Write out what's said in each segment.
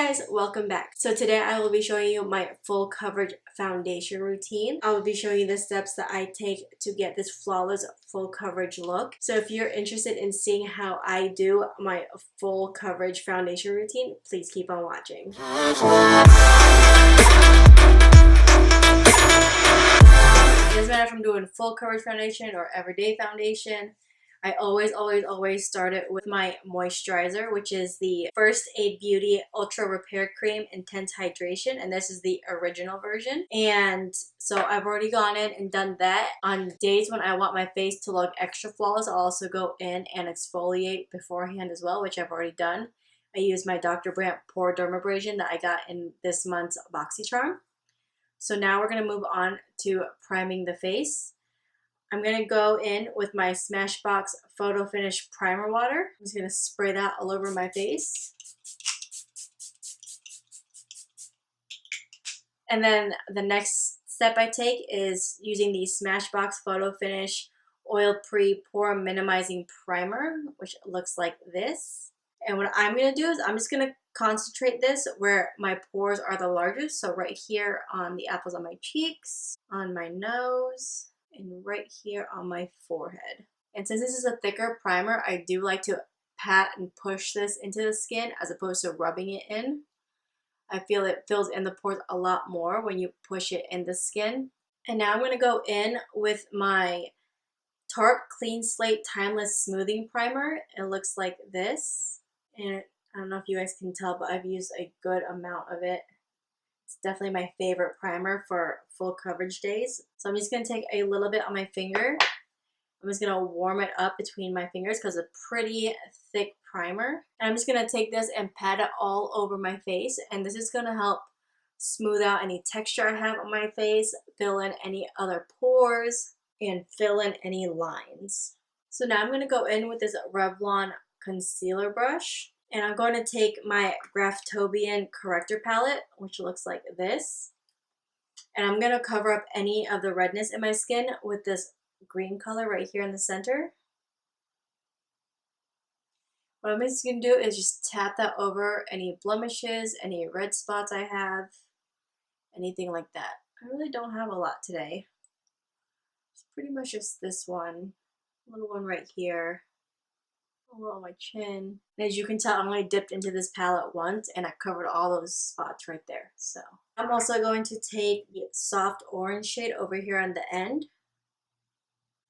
guys, welcome back. So today I will be showing you my full coverage foundation routine. I will be showing you the steps that I take to get this flawless full coverage look. So if you're interested in seeing how I do my full coverage foundation routine, please keep on watching. It doesn't matter if I'm doing full coverage foundation or everyday foundation. I always start it with my moisturizer, which is the First Aid Beauty Ultra Repair Cream Intense Hydration, and this is the original version. And so I've already gone in and done that. On days when I want my face to look extra flawless, I'll also go in and exfoliate beforehand as well, which I've already done. I use my Dr. Brandt Pore Dermablend that I got in this month's BoxyCharm. So now we're going to move on to priming the face. I'm going to go in with my Smashbox Photofinish Primer Water. I'm just going to spray that all over my face. And then the next step I take is using the Smashbox Photofinish Oil Pore Minimizing Primer, which looks like this. And what I'm going to do is I'm just going to concentrate this where my pores are the largest. So right here on the apples on my cheeks, on my nose, and right here on my forehead. And since this is a thicker primer, I do like to pat and push this into the skin as opposed to rubbing it in. I feel it fills in the pores a lot more when you push it in the skin. And now I'm going to go in with my Tarte Clean Slate Timeless Smoothing Primer. It looks like this. And I don't know if you guys can tell, but I've used a good amount of it. It's definitely my favorite primer for full coverage days. So I'm just going to take a little bit on my finger. I'm just going to warm it up between my fingers because it's a pretty thick primer. And I'm just going to take this and pat it all over my face. And this is going to help smooth out any texture I have on my face, fill in any other pores, and fill in any lines. So now I'm going to go in with this Revlon concealer brush. And I'm going to take my Graftobian Corrector palette, which looks like this. And I'm going to cover up any of the redness in my skin with this green color right here in the center. What I'm just going to do is just tap that over any blemishes, any red spots I have, anything like that. I really don't have a lot today. It's pretty much just this one, little one right here. On my chin. And as you can tell, I only dipped into this palette once and I covered all those spots right there. So I'm also going to take the soft orange shade over here on the end.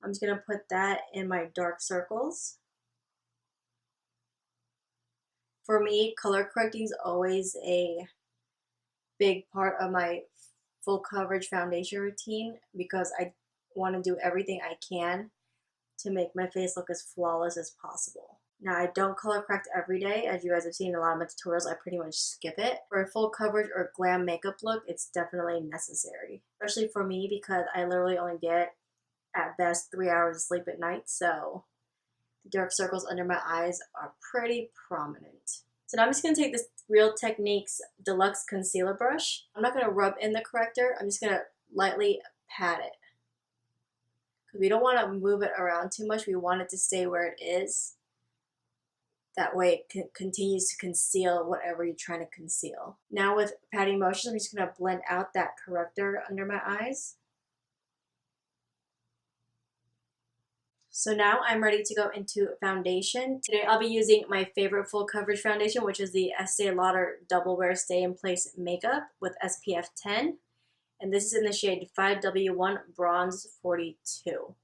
I'm just going to put that in my dark circles. For me, color correcting is always a big part of my full coverage foundation routine because I want to do everything I can to make my face look as flawless as possible. Now, I don't color correct every day. As you guys have seen in a lot of my tutorials, I pretty much skip it. For a full coverage or glam makeup look, it's definitely necessary. Especially for me because I literally only get, at best, 3 hours of sleep at night. So the dark circles under my eyes are pretty prominent. So now I'm just going to take this Real Techniques Deluxe Concealer Brush. I'm not going to rub in the corrector. I'm just going to lightly pat it. We don't want to move it around too much. We want it to stay where it is. That way it continues to conceal whatever you're trying to conceal. Now with patting motions, I'm just going to blend out that corrector under my eyes. So now I'm ready to go into foundation. Today I'll be using my favorite full coverage foundation, which is the Estee Lauder Double Wear Stay in Place Makeup with SPF 10. And this is in the shade 5W1 Bronze 42.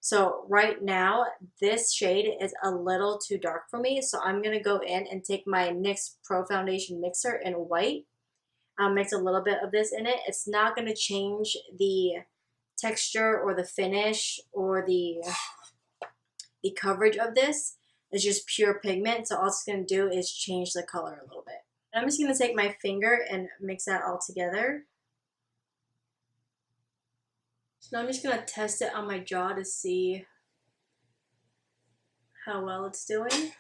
So right now, this shade is a little too dark for me. So I'm going to go in and take my NYX Pro Foundation Mixer in white. I'll mix a little bit of this in it. It's not going to change the texture or the finish or the coverage of this. It's just pure pigment. So all it's going to do is change the color a little bit. And I'm just going to take my finger and mix that all together. So now I'm just going to test it on my jaw to see how well it's doing. I'm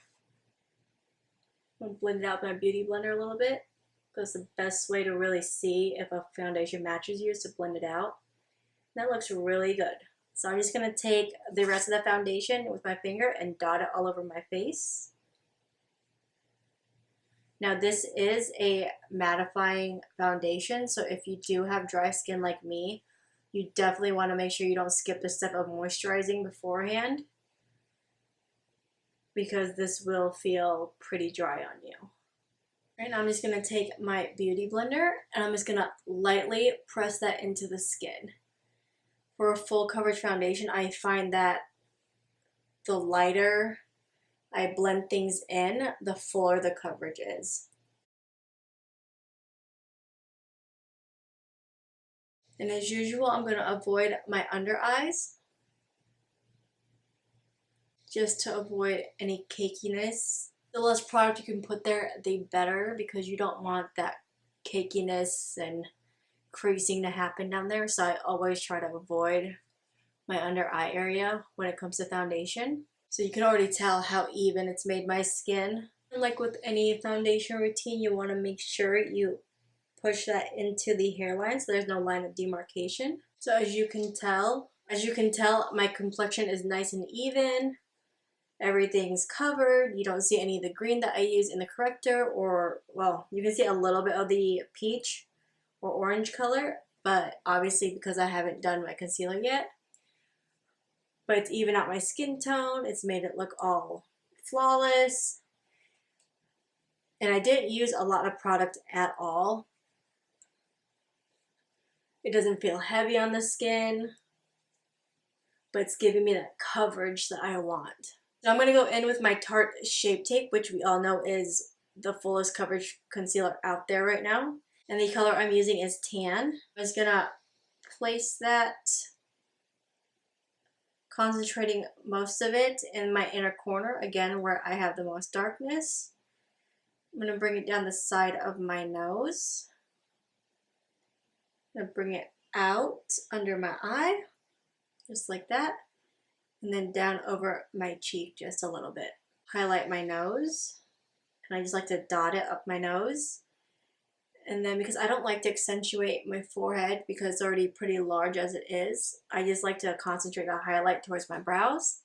going to blend it out with my beauty blender a little bit because the best way to really see if a foundation matches you is to blend it out. And that looks really good. So I'm just going to take the rest of the foundation with my finger and dot it all over my face. Now this is a mattifying foundation, so if you do have dry skin like me, you definitely want to make sure you don't skip the step of moisturizing beforehand, because this will feel pretty dry on you. Right now I'm just going to take my beauty blender and I'm just going to lightly press that into the skin. For a full coverage foundation, I find that the lighter I blend things in, the fuller the coverage is. And as usual, I'm going to avoid my under eyes, just to avoid any cakiness. The less product you can put there, the better, because you don't want that cakiness and creasing to happen down there. So I always try to avoid my under eye area when it comes to foundation. So you can already tell how even it's made my skin. And like with any foundation routine, you want to make sure you push that into the hairline so there's no line of demarcation. So as you can tell, my complexion is nice and even. Everything's covered. You don't see any of the green that I use in the corrector, or, well, you can see a little bit of the peach or orange color, but obviously because I haven't done my concealer yet. But it's even out my skin tone. It's made it look all flawless. And I didn't use a lot of product at all. It doesn't feel heavy on the skin, but it's giving me that coverage that I want. So I'm going to go in with my Tarte Shape Tape, which we all know is the fullest coverage concealer out there right now. And the color I'm using is Tan. I'm just going to place that, concentrating most of it in my inner corner, again where I have the most darkness. I'm going to bring it down the side of my nose. I'm going to bring it out under my eye, just like that. And then down over my cheek just a little bit. Highlight my nose, and I just like to dot it up my nose. And then because I don't like to accentuate my forehead because it's already pretty large as it is, I just like to concentrate a highlight towards my brows.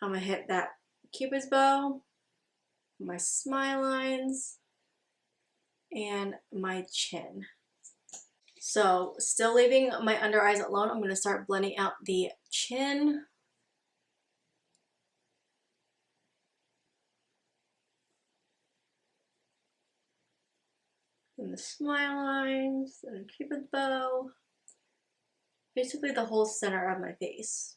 I'm going to hit that Cupid's bow, my smile lines, and my chin. So still leaving my under eyes alone, I'm going to start blending out the chin. And the smile lines, and the Cupid's bow. Basically the whole center of my face.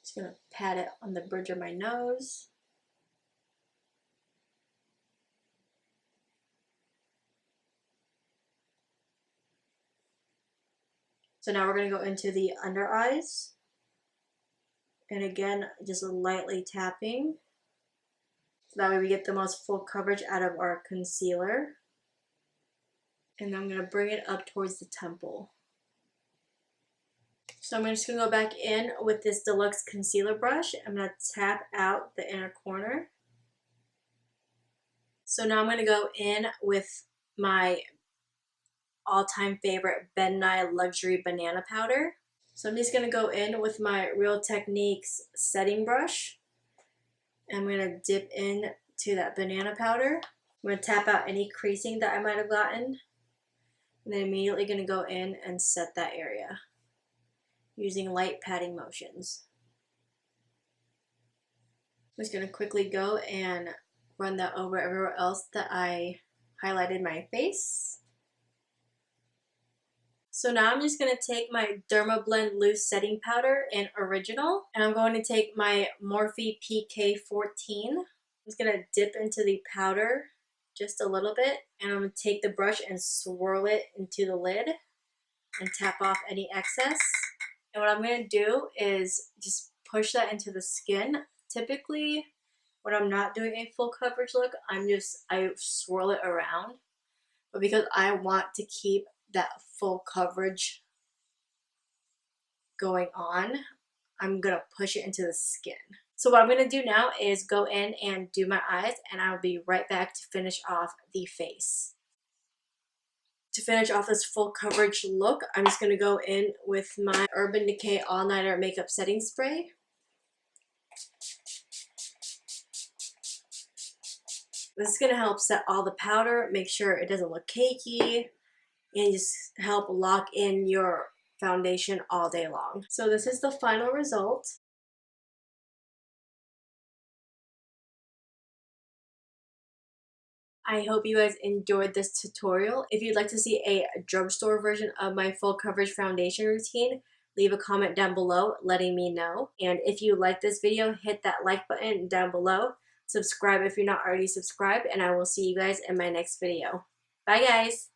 Just going to pat it on the bridge of my nose. So now we're going to go into the under eyes. And again, just lightly tapping. So that way we get the most full coverage out of our concealer. And I'm going to bring it up towards the temple. So I'm just going to go back in with this deluxe concealer brush. I'm going to tap out the inner corner. So now I'm going to go in with my all-time favorite Ben Nye Luxury Banana Powder. So I'm just going to go in with my Real Techniques setting brush. I'm going to dip into that banana powder. I'm going to tap out any creasing that I might have gotten. And then immediately going to go in and set that area using light patting motions. I'm just going to quickly go and run that over everywhere else that I highlighted my face. So now I'm just going to take my Dermablend Loose Setting Powder in Original, and I'm going to take my Morphe PK14. I'm just going to dip into the powder just a little bit, and I'm going to take the brush and swirl it into the lid and tap off any excess. And what I'm going to do is just push that into the skin. Typically, when I'm not doing a full coverage look, I swirl it around. But because I want to keep that full coverage going on, I'm going to push it into the skin. So what I'm going to do now is go in and do my eyes, and I'll be right back to finish off the face. To finish off this full coverage look, I'm just going to go in with my Urban Decay All Nighter Makeup Setting Spray. This is going to help set all the powder, make sure it doesn't look cakey, and just help lock in your foundation all day long. So this is the final result. I hope you guys enjoyed this tutorial. If you'd like to see a drugstore version of my full coverage foundation routine, leave a comment down below letting me know. And if you like this video, hit that like button down below. Subscribe if you're not already subscribed, and I will see you guys in my next video. Bye guys!